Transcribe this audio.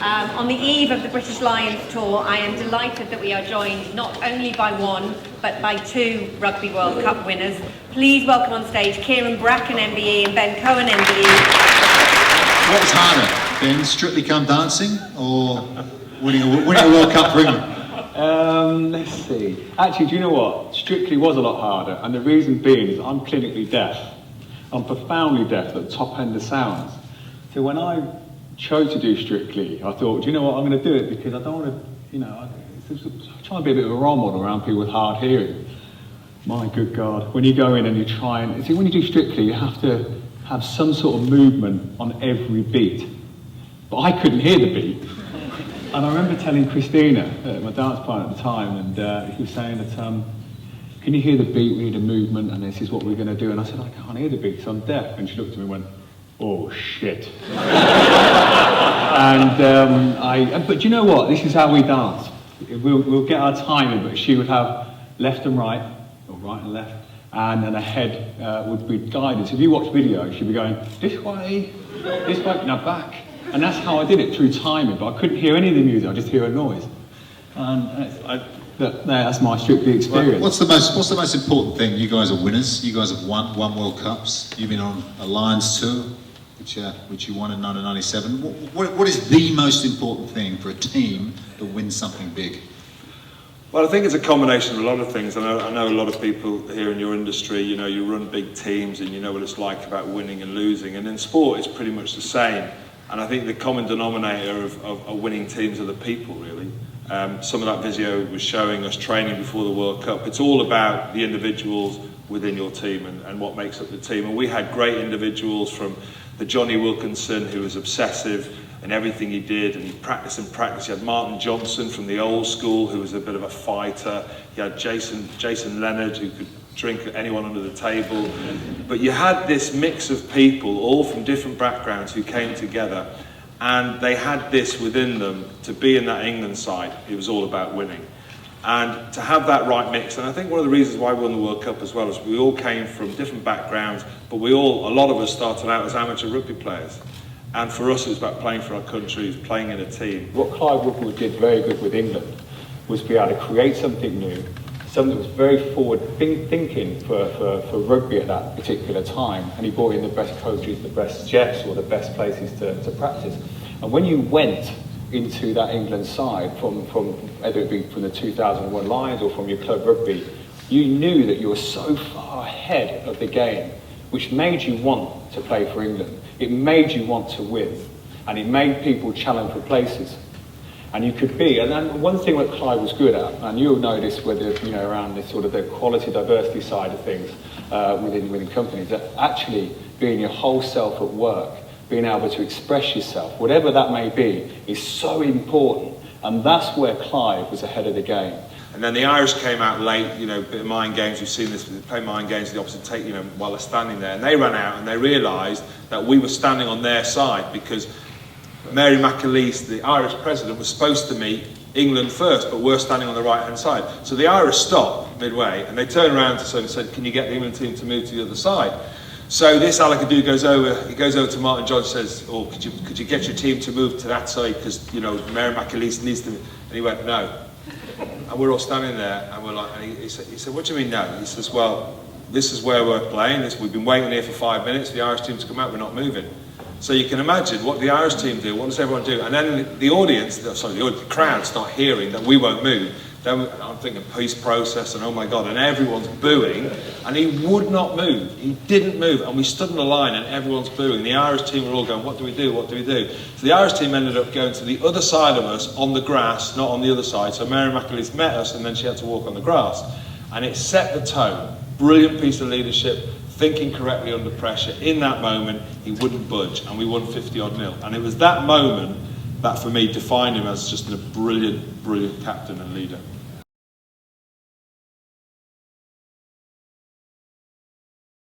On the eve of the British Lions Tour, I am delighted that we are joined not only by one, but by two Rugby World Cup winners. Please welcome on stage Kyran Bracken MBE and Ben Cohen MBE. What was harder, Ben? Strictly Come Dancing or winning a World Cup for England? Let's see. Actually, do you know what? Strictly was a lot harder, and the reason being is I'm clinically deaf. I'm profoundly deaf at the top end of sounds. So when I chose to do Strictly, I thought, do you know what? I'm going to do it because I don't want to, I'm trying to be a bit of a role model around people with hard hearing. My good God, when you go in and you try and see, when you do Strictly, you have to have some sort of movement on every beat. But I couldn't hear the beat. And I remember telling Christina, my dance partner at the time, and she was saying that, can you hear the beat? We need a movement, and this is what we're going to do. And I said, I can't hear the beat because I'm deaf. And she looked at me and went, oh shit. But you know what? This is how we dance. We'll get our timing, but she would have left and right, or right and left, and then her head would be guided. So if you watch video, she'd be going, this way, now back. And that's how I did it, through timing, but I couldn't hear any of the music, I just hear a noise. That's my Strictly experience. What's the most important thing? You guys are winners. You guys have won World Cups. You've been on a Lions tour, which you won in 1997. What is the most important thing for a team to win something big? Well, I think it's a combination of a lot of things. I know a lot of people here in your industry, you run big teams and you know what it's like about winning and losing. And in sport, it's pretty much the same. And I think the common denominator of winning teams are the people, really. Some of that video was showing us training before the World Cup. It's all about the individuals within your team and what makes up the team. And we had great individuals, from the Johnny Wilkinson, who was obsessive in everything he did, and he practiced and practiced. You had Martin Johnson from the old school, who was a bit of a fighter. You had Jason Leonard, who could drink anyone under the table. But you had this mix of people, all from different backgrounds, who came together, and they had this within them to be in that England side. It was all about winning. And to have that right mix, and I think one of the reasons why we won the World Cup as well is we all came from different backgrounds, but a lot of us started out as amateur rugby players. And for us, it was about playing for our countries, playing in a team. What Clive Woodward did very good with England was be able to create something new, something that was very forward thinking for rugby at that particular time. And he brought in the best coaches, the best chefs, or the best places to practice. And when you went into that England side, from whether it be from the 2001 Lions or from your club rugby, you knew that you were so far ahead of the game, which made you want to play for England. It made you want to win, and it made people challenge for places. And you could be, and then one thing that Clive was good at, and you'll know this around this sort of the quality diversity side of things within companies, that actually being your whole self at work, being able to express yourself, whatever that may be, is so important. And that's where Clive was ahead of the game. And then the Irish came out late, a bit of mind games. We've seen this, they play mind games the opposite take, while they're standing there. And they ran out and they realised that we were standing on their side, because Mary McAleese, the Irish president, was supposed to meet England first, but we're standing on the right-hand side. So the Irish stopped midway and they turned around to us and said, can you get the England team to move to the other side? So this Alakadu goes over to Martin Johnson and says, could you get your team to move to that side, because, Mary McAleese needs to, and he went, no. And we're all standing there, and we're like, and he said, what do you mean no? He says, well, this is where we're playing. We've been waiting here for 5 minutes for the Irish team to come out. We're not moving. So you can imagine what the Irish team do. What does everyone do? And then the crowd start hearing that we won't move. Then I'm thinking peace process, and oh my God, and everyone's booing, and he would not move. He didn't move, and we stood in the line, and everyone's booing. The Irish team were all going, what do we do? What do we do? So the Irish team ended up going to the other side of us on the grass, not on the other side. So Mary McAleese met us, and then she had to walk on the grass, and it set the tone. Brilliant piece of leadership, thinking correctly under pressure. In that moment, he wouldn't budge, and we won 50-odd-0. And it was that moment that, for me, defined him as just a brilliant, brilliant captain and leader.